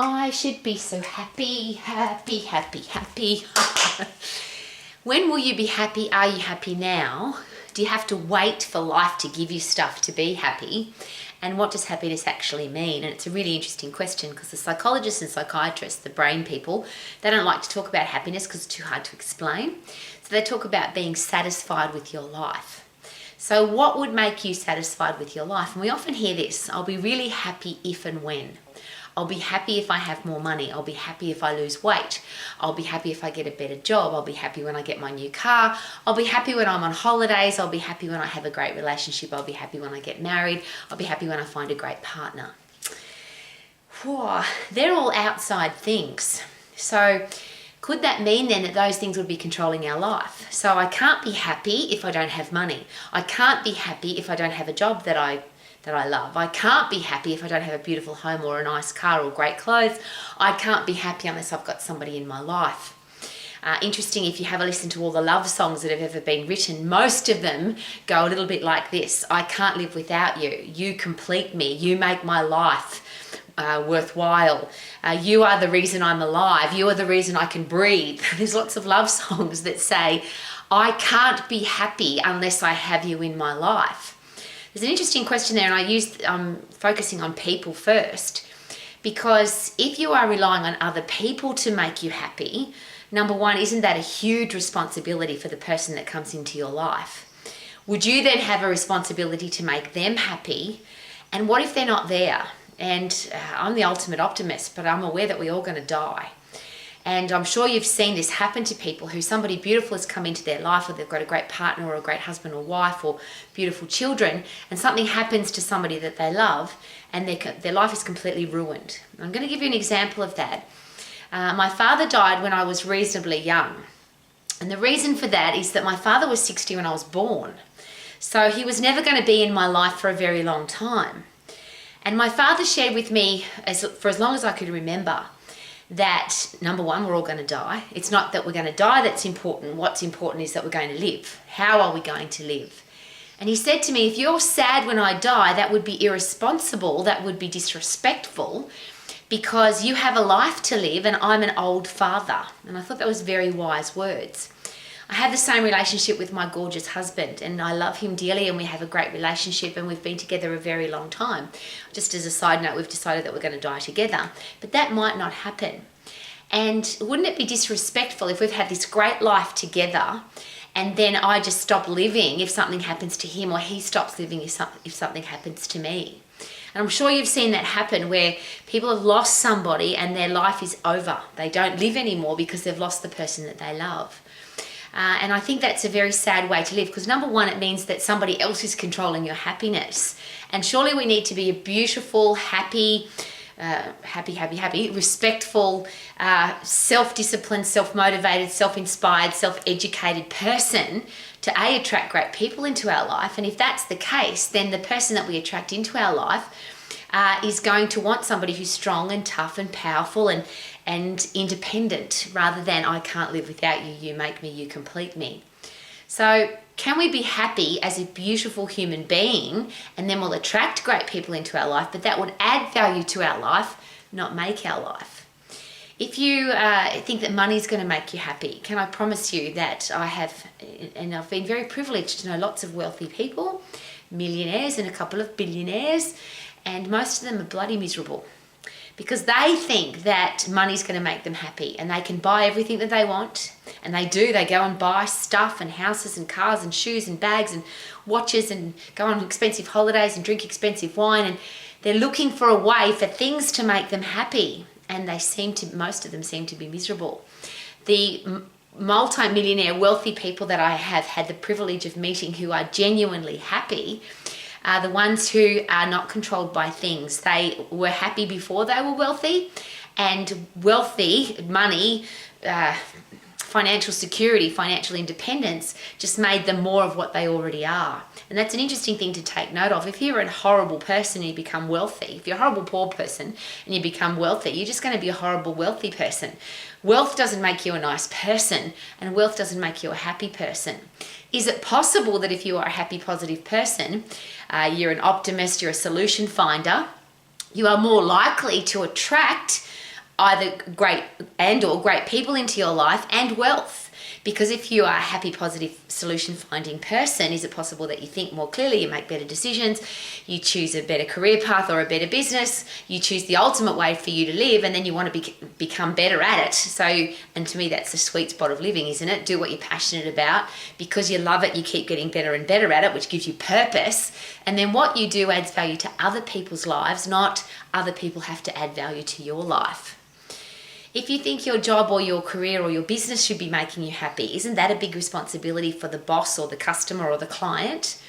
I should be so happy, happy, happy, happy. When will you be happy? Are you happy now? Do you have to wait for life to give you stuff to be happy? And what does happiness actually mean? And it's a really interesting question because the psychologists and psychiatrists, the brain people, they don't like to talk about happiness because it's too hard to explain. So they talk about being satisfied with your life. So what would make you satisfied with your life? And we often hear this: I'll be really happy if and when. I'll be happy if I have more money. I'll be happy if I lose weight. I'll be happy if I get a better job. I'll be happy when I get my new car. I'll be happy when I'm on holidays. I'll be happy when I have a great relationship. I'll be happy when I get married. I'll be happy when I find a great partner. Whew, they're all outside things. So could that mean then that those things would be controlling our life? So I can't be happy if I don't have money. I can't be happy if I don't have a job that I love. I can't be happy if I don't have a beautiful home or a nice car or great clothes. I can't be happy unless I've got somebody in my life. Interesting, if you have a listen to all the love songs that have ever been written, most of them go a little bit like this: I can't live without you. You complete me. You make my life worthwhile. You are the reason I'm alive. You are the reason I can breathe. There's lots of love songs that say, I can't be happy unless I have you in my life. There's an interesting question there, and I'm focusing on people first, because if you are relying on other people to make you happy, number one, isn't that a huge responsibility for the person that comes into your life? Would you then have a responsibility to make them happy? And what if they're not there? And I'm the ultimate optimist, but I'm aware that we're all going to die. And I'm sure you've seen this happen to people who somebody beautiful has come into their life, or they've got a great partner or a great husband or wife or beautiful children, and something happens to somebody that they love and their life is completely ruined. I'm going to give you an example of that. My father died when I was reasonably young. And the reason for that is that my father was 60 when I was born. So he was never going to be in my life for a very long time. And my father shared with me for as long as I could remember that, number one, we're all going to die. It's not that we're going to die that's important. What's important is that we're going to live. How are we going to live? And he said to me, if you're sad when I die, that would be irresponsible, that would be disrespectful, because you have a life to live and I'm an old father. And I thought that was very wise words. I have the same relationship with my gorgeous husband, and I love him dearly, and we have a great relationship, and we've been together a very long time. Just as a side note, we've decided that we're going to die together, but that might not happen. And wouldn't it be disrespectful if we've had this great life together and then I just stop living if something happens to him, or he stops living if something happens to me? And I'm sure you've seen that happen, where people have lost somebody and their life is over. They don't live anymore because they've lost the person that they love. And I think that's a very sad way to live, because number one, it means that somebody else is controlling your happiness. And surely we need to be a beautiful, happy, respectful, self-disciplined, self-motivated, self-inspired, self-educated person to attract great people into our life. And if that's the case, then the person that we attract into our life is going to want somebody who's strong and tough and powerful and independent, rather than I can't live without you, you make me, you complete me. So can we be happy as a beautiful human being, and then we'll attract great people into our life, but that would add value to our life, not make our life? If you think that money's going to make you happy, can I promise you that I've been very privileged to know lots of wealthy people, millionaires and a couple of billionaires, and most of them are bloody miserable, because they think that money's going to make them happy and they can buy everything that they want. And they do. They go and buy stuff and houses and cars and shoes and bags and watches and go on expensive holidays and drink expensive wine. And they're looking for a way for things to make them happy. And most of them seem to be miserable. The multi-millionaire wealthy people that I have had the privilege of meeting who are genuinely happy are the ones who are not controlled by things. They were happy before they were wealthy, and wealthy, money, financial security, financial independence just made them more of what they already are. And that's an interesting thing to take note of. If you're a horrible person and you become wealthy, if you're a horrible poor person and you become wealthy, you're just going to be a horrible wealthy person. Wealth doesn't make you a nice person, and wealth doesn't make you a happy person. Is it possible that if you are a happy, positive person, you're an optimist, you're a solution finder, you are more likely to attract either great or great people into your life and wealth. Because if you are a happy, positive, solution-finding person, is it possible that you think more clearly, you make better decisions, you choose a better career path or a better business, you choose the ultimate way for you to live, and then you want to become better at it. So, and to me, that's the sweet spot of living, isn't it? Do what you're passionate about. Because you love it, you keep getting better and better at it, which gives you purpose. And then what you do adds value to other people's lives, not other people have to add value to your life. If you think your job or your career or your business should be making you happy, isn't that a big responsibility for the boss or the customer or the client?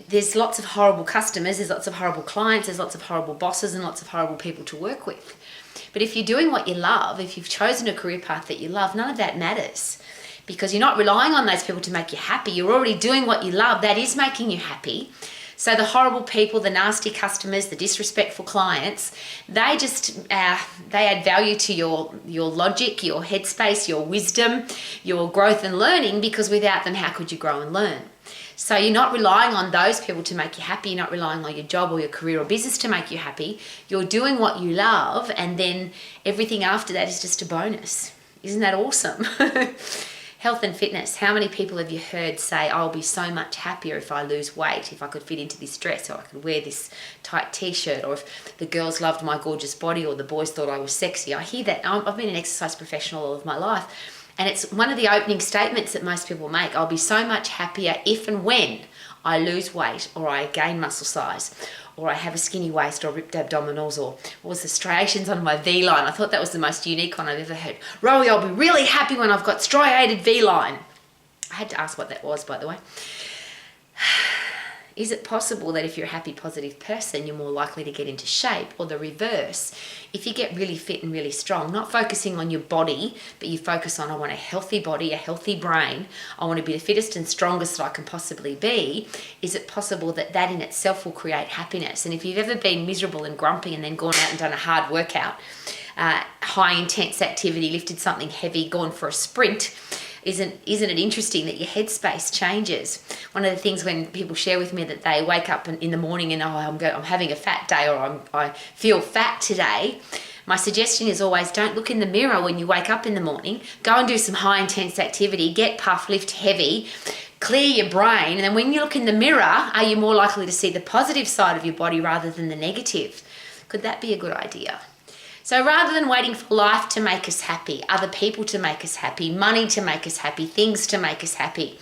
There's lots of horrible customers, there's lots of horrible clients, there's lots of horrible bosses and lots of horrible people to work with. But if you're doing what you love, if you've chosen a career path that you love, none of that matters. Because you're not relying on those people to make you happy. You're already doing what you love. That is making you happy. So the horrible people, the nasty customers, the disrespectful clients, they just they add value to your logic, your headspace, your wisdom, your growth and learning, because without them, how could you grow and learn? So you're not relying on those people to make you happy. You're not relying on your job or your career or business to make you happy. You're doing what you love, and then everything after that is just a bonus. Isn't that awesome? Health and fitness. How many people have you heard say, I'll be so much happier if I lose weight, if I could fit into this dress, or I could wear this tight t-shirt, or if the girls loved my gorgeous body, or the boys thought I was sexy. I hear that. I've been an exercise professional all of my life, and it's one of the opening statements that most people make. I'll be so much happier if and when I lose weight, or I gain muscle size, or I have a skinny waist, or ripped abdominals, or what was the striations on my V-line. I thought that was the most unique one I've ever heard. Rowie, I'll be really happy when I've got striated V-line. I had to ask what that was, by the way. Is it possible that if you're a happy, positive person, you're more likely to get into shape? Or the reverse, if you get really fit and really strong, not focusing on your body, but you focus on, I want a healthy body, a healthy brain, I want to be the fittest and strongest that I can possibly be, is it possible that that in itself will create happiness? And if you've ever been miserable and grumpy and then gone out and done a hard workout, high intense activity, lifted something heavy, gone for a sprint, isn't it interesting that your headspace changes? One of the things when people share with me that they wake up in the morning and, I'm having a fat day, or I feel fat today, my suggestion is always, don't look in the mirror when you wake up in the morning. Go and do some high intense activity, get puff, lift heavy, clear your brain, and then when you look in the mirror, are you more likely to see the positive side of your body rather than the negative? Could that be a good idea? So rather than waiting for life to make us happy, other people to make us happy, money to make us happy, things to make us happy,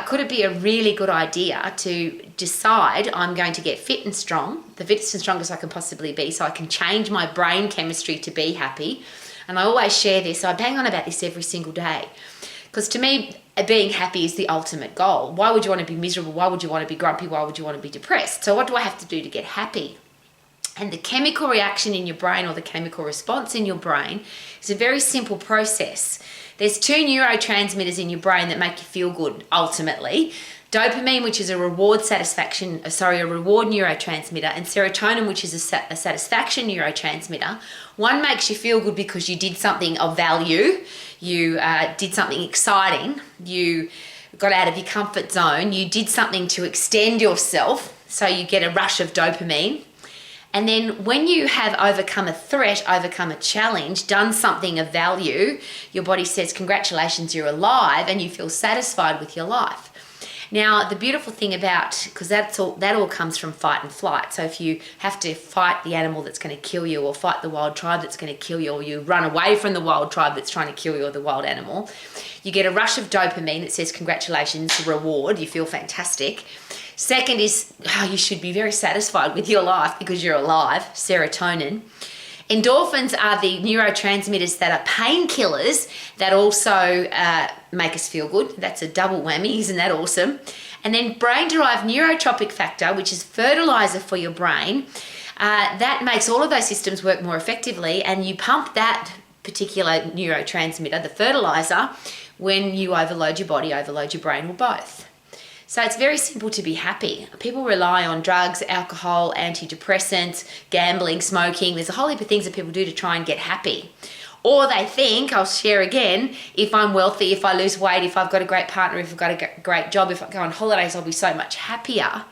could it be a really good idea to decide I'm going to get fit and strong, the fittest and strongest I can possibly be, so I can change my brain chemistry to be happy? And I always share this. I bang on about this every single day. Because to me, being happy is the ultimate goal. Why would you want to be miserable? Why would you want to be grumpy? Why would you want to be depressed? So what do I have to do to get happy? And the chemical reaction in your brain, or the chemical response in your brain, is a very simple process. There's two neurotransmitters in your brain that make you feel good, ultimately. Dopamine, which is a reward neurotransmitter, and serotonin, which is a satisfaction neurotransmitter. One makes you feel good because you did something of value, you did something exciting, you got out of your comfort zone, you did something to extend yourself, so you get a rush of dopamine. And then when you have overcome a threat, overcome a challenge, done something of value, your body says, congratulations, you're alive, and you feel satisfied with your life. Now, the beautiful thing about, because that all comes from fight and flight. So if you have to fight the animal that's going to kill you, or fight the wild tribe that's going to kill you, or you run away from the wild tribe that's trying to kill you, or the wild animal, you get a rush of dopamine that says, congratulations, reward, you feel fantastic. Second is, you should be very satisfied with your life because you're alive, serotonin. Endorphins are the neurotransmitters that are painkillers that also make us feel good. That's a double whammy, isn't that awesome? And then brain-derived neurotropic factor, which is fertilizer for your brain, that makes all of those systems work more effectively, and you pump that particular neurotransmitter, the fertilizer, when you overload your body, overload your brain, or both. So it's very simple to be happy. People rely on drugs, alcohol, antidepressants, gambling, smoking. There's a whole heap of things that people do to try and get happy. Or they think, I'll share again, if I'm wealthy, if I lose weight, if I've got a great partner, if I've got a great job, if I go on holidays, I'll be so much happier.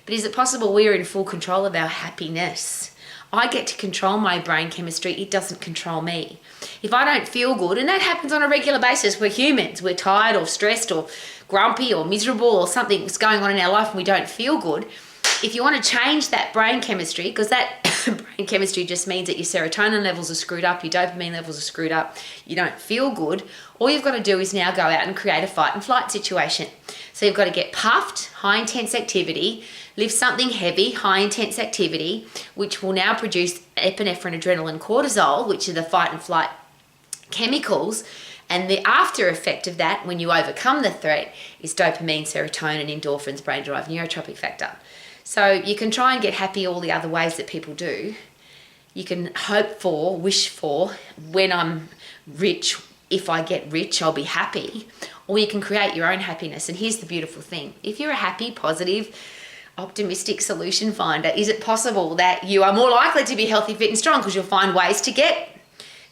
But is it possible we're in full control of our happiness? I get to control my brain chemistry. It doesn't control me. If I don't feel good, and that happens on a regular basis, we're humans. We're tired or stressed or grumpy or miserable or something's going on in our life and we don't feel good. If you want to change that brain chemistry, because that brain chemistry just means that your serotonin levels are screwed up, your dopamine levels are screwed up, you don't feel good, all you've got to do is now go out and create a fight and flight situation. So you've got to get puffed, high intense activity, lift something heavy, high intense activity, which will now produce epinephrine, adrenaline, cortisol, which are the fight and flight chemicals. And the after effect of that, when you overcome the threat, is dopamine, serotonin, endorphins, brain-derived neurotropic factor. So you can try and get happy all the other ways that people do. You can hope for, wish for, when I'm rich, if I get rich, I'll be happy. Or you can create your own happiness. And here's the beautiful thing. If you're a happy, positive, optimistic solution finder, is it possible that you are more likely to be healthy, fit and strong because you'll find ways to get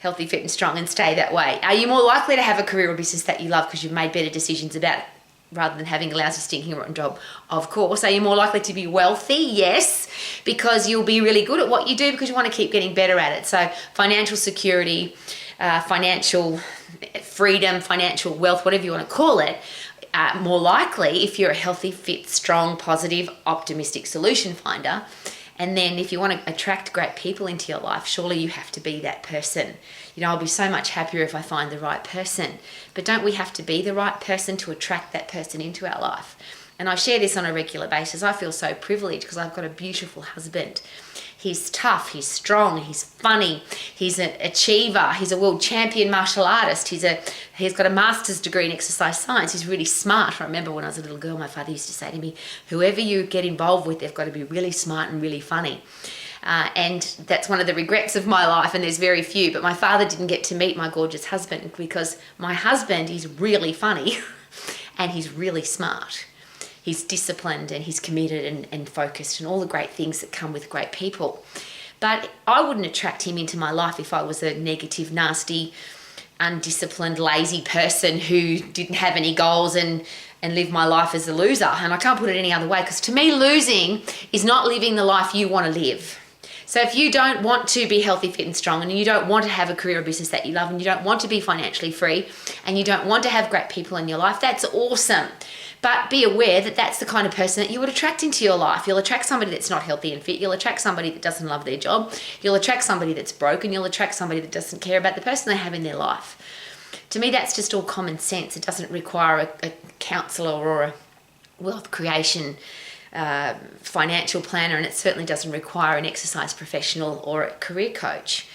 healthy, fit and strong and stay that way? Are you more likely to have a career or business that you love because you've made better decisions about it rather than having a lousy, stinking, rotten job? Of course. Are you more likely to be wealthy? Yes, because you'll be really good at what you do because you want to keep getting better at it. So financial security, financial freedom, financial wealth, whatever you want to call it, more likely if you're a healthy, fit, strong, positive, optimistic solution finder. And then if you want to attract great people into your life, surely you have to be that person. You know, I'll be so much happier if I find the right person. But don't we have to be the right person to attract that person into our life? And I share this on a regular basis. I feel so privileged because I've got a beautiful husband. He's tough, he's strong, he's funny, he's an achiever, he's a world champion martial artist, he's got a master's degree in exercise science, he's really smart. I remember when I was a little girl, my father used to say to me, whoever you get involved with, they've got to be really smart and really funny. And that's one of the regrets of my life, and there's very few, but my father didn't get to meet my gorgeous husband because my husband is really funny and he's really smart. He's disciplined and he's committed and focused and all the great things that come with great people. But I wouldn't attract him into my life if I was a negative, nasty, undisciplined, lazy person who didn't have any goals and lived my life as a loser. And I can't put it any other way, because to me, losing is not living the life you want to live. So if you don't want to be healthy, fit and strong, and you don't want to have a career or business that you love, and you don't want to be financially free, and you don't want to have great people in your life, that's awesome. But be aware that that's the kind of person that you would attract into your life. You'll attract somebody that's not healthy and fit. You'll attract somebody that doesn't love their job. You'll attract somebody that's broken. You'll attract somebody that doesn't care about the person they have in their life. To me, that's just all common sense. It doesn't require a counsellor or a wealth creation financial planner, and it certainly doesn't require an exercise professional or a career coach.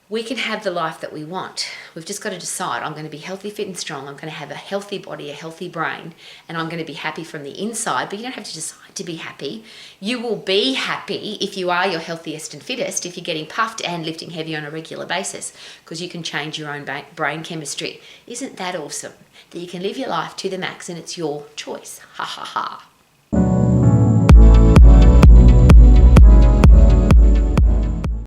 We can have the life that we want. We've just got to decide, I'm going to be healthy, fit and strong. I'm going to have a healthy body, a healthy brain, and I'm going to be happy from the inside. But you don't have to decide to be happy. You will be happy if you are your healthiest and fittest, if you're getting puffed and lifting heavy on a regular basis, because you can change your own brain chemistry. Isn't that awesome? That you can live your life to the max and it's your choice. Ha ha ha.